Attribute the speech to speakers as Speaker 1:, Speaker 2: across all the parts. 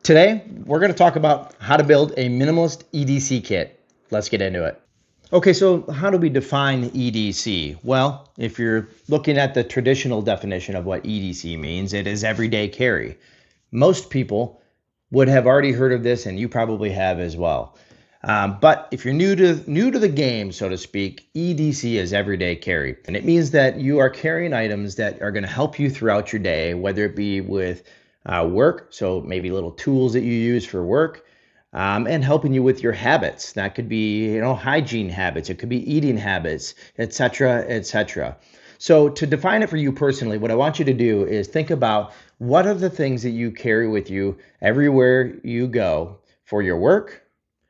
Speaker 1: Today, we're going to talk about how to build a minimalist EDC kit. Let's get into it. Okay, so how do we define EDC? Well, if you're looking at the traditional definition of what EDC means, it is everyday carry. Most people would have already heard of this, and you probably have as well. But if you're new to the game, so to speak, EDC is everyday carry. And it means that you are carrying items that are going to help you throughout your day, whether it be with work, so maybe little tools that you use for work, and helping you with your habits. That could be, hygiene habits. It could be eating habits, etc., etc. So to define it for you personally, what I want you to do is think about what are the things that you carry with you everywhere you go for your work,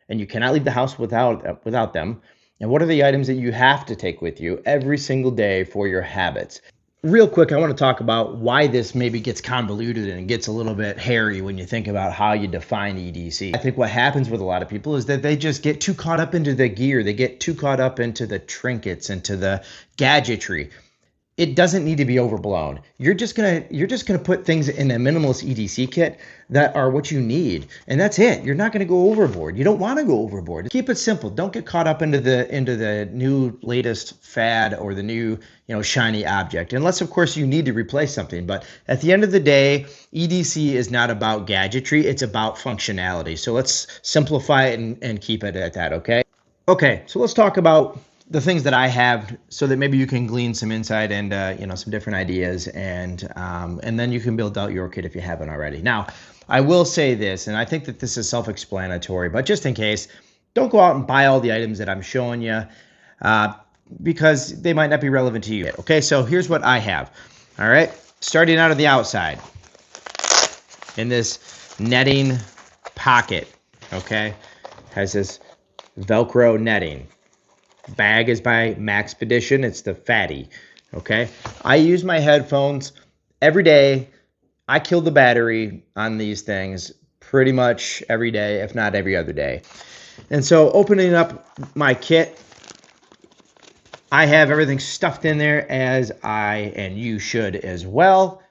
Speaker 1: and you cannot leave the house without them. And what are the items that you have to take with you every single day for your habits? Real quick, I want to talk about why this maybe gets convoluted and gets a little bit hairy when you think about how you define EDC. I think what happens with a lot of people is that they just get too caught up into the gear. They get too caught up into the trinkets, into the gadgetry. It doesn't need to be overblown. You're just gonna put things in a minimalist EDC kit that are what you need, and that's it. You're not gonna go overboard. You don't want to go overboard. Keep it simple. Don't get caught up into the new latest fad or the new shiny object, unless of course you need to replace something. But at the end of the day, EDC is not about gadgetry. It's about functionality. So let's simplify it and keep it at that. Okay. So let's talk about the things that I have, so that maybe you can glean some insight and some different ideas, and then you can build out your kit if you haven't already. Now, I will say this, and I think that this is self-explanatory, but just in case, don't go out and buy all the items that I'm showing you, because they might not be relevant to you. Okay, so here's what I have. All right, starting out of the outside, in this netting pocket. Okay, has this Velcro netting. Bag is by Maxpedition. It's the fatty. Okay, I use my headphones every day. I kill the battery on these things pretty much every day, if not every other day. And so opening up my kit, I have everything stuffed in there, as and you should as well,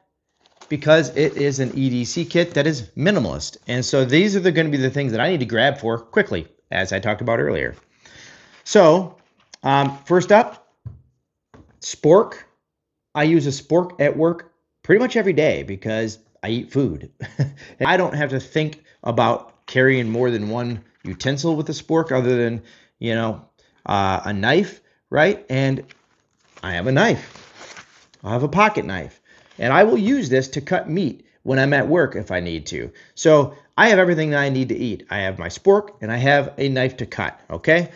Speaker 1: because it is an EDC kit that is minimalist. And so these are going to be the things that I need to grab for quickly, as I talked about earlier. So first up, spork. I use a spork at work pretty much every day because I eat food. I don't have to think about carrying more than one utensil with a spork other than, a knife, right? And I have a knife. I have a pocket knife. And I will use this to cut meat when I'm at work if I need to. So I have everything that I need to eat. I have my spork and I have a knife to cut, okay?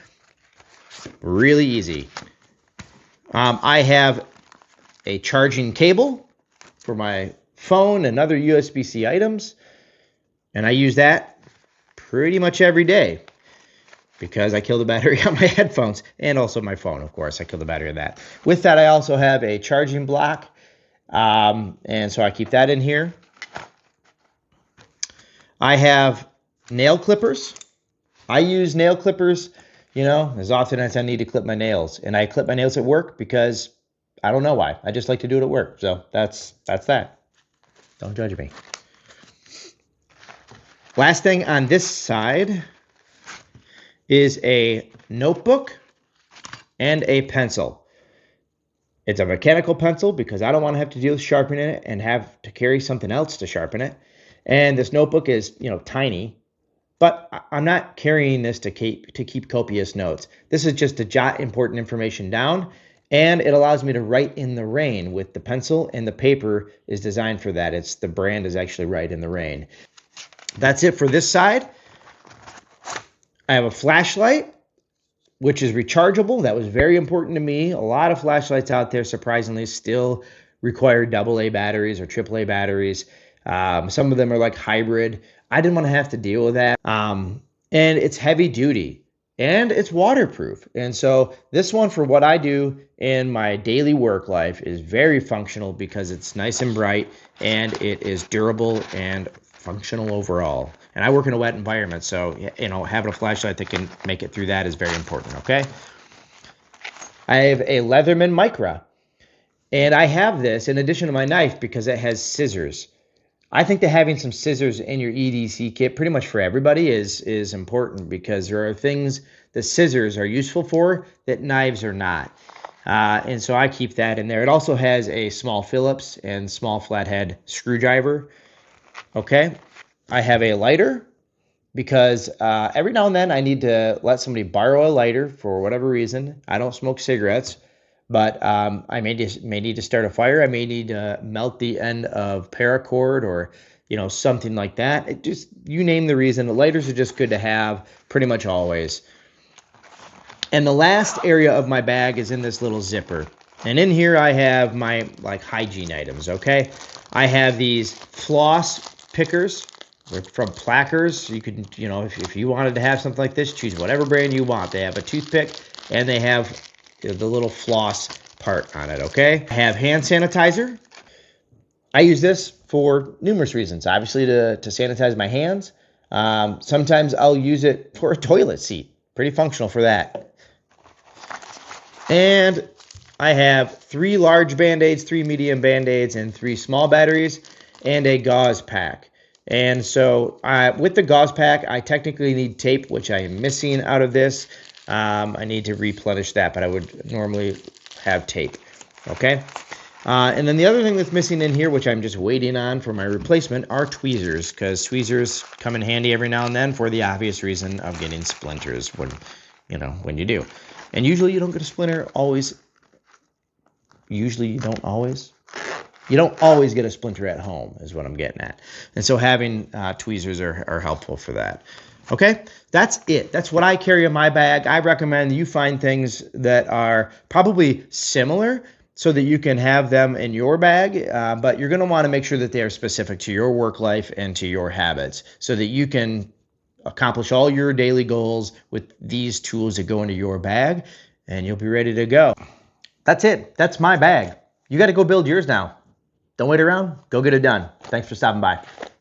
Speaker 1: Really easy. I have a charging cable for my phone and other USB-C items, and I use that pretty much every day because I kill the battery on my headphones and also my phone, of course. I kill the battery on that. With that, I also have a charging block, and so I keep that in here. I have nail clippers. I use nail clippers as often as I need to clip my nails. And I clip my nails at work because I don't know why. I just like to do it at work. So that's that. Don't judge me. Last thing on this side is a notebook and a pencil. It's a mechanical pencil because I don't want to have to deal with sharpening it and have to carry something else to sharpen it. And this notebook is, tiny. But I'm not carrying this to keep copious notes. This is just to jot important information down, and it allows me to write in the rain with the pencil, and the paper is designed for that. The brand is actually Write in the Rain. That's it for this side. I have a flashlight, which is rechargeable. That was very important to me. A lot of flashlights out there, surprisingly, still require AA batteries or AAA batteries. Some of them are like hybrid. I didn't want to have to deal with that. And it's heavy duty and it's waterproof. And so this one, for what I do in my daily work life, is very functional because it's nice and bright and it is durable and functional overall. And I work in a wet environment, so having a flashlight that can make it through that is very important. Okay. I have a Leatherman Micra, and I have this in addition to my knife because it has scissors. I think that having some scissors in your EDC kit pretty much for everybody is important, because there are things that scissors are useful for that knives are not. And so I keep that in there. It also has a small Phillips and small flathead screwdriver. Okay. I have a lighter because every now and then I need to let somebody borrow a lighter for whatever reason. I don't smoke cigarettes, but I may need to start a fire. I may need to melt the end of paracord, or something like that. It just, you name the reason. The lighters are just good to have pretty much always. And the last area of my bag is in this little zipper. And in here I have my hygiene items, okay? I have these floss pickers. They're from Plackers. You could, if you wanted to have something like this, choose whatever brand you want. They have a toothpick and they have the little floss part on it, okay? I have hand sanitizer. I use this for numerous reasons. Obviously to sanitize my hands. Sometimes I'll use it for a toilet seat. Pretty functional for that. And I have 3 large Band-Aids, 3 medium Band-Aids, and 3 small batteries, and a gauze pack. And so with the gauze pack, I technically need tape, which I am missing out of this. I need to replenish that, but I would normally have tape. Okay. And then the other thing that's missing in here, which I'm just waiting on for my replacement, are tweezers, because tweezers come in handy every now and then for the obvious reason of getting splinters when you do. And usually you don't get a splinter always. Usually you don't always. You don't always get a splinter at home is what I'm getting at. And so having tweezers are helpful for that. Okay, that's it. That's what I carry in my bag. I recommend you find things that are probably similar so that you can have them in your bag, but you're going to want to make sure that they are specific to your work life and to your habits so that you can accomplish all your daily goals with these tools that go into your bag, and you'll be ready to go. That's it. That's my bag. You got to go build yours now. Don't wait around. Go get it done. Thanks for stopping by.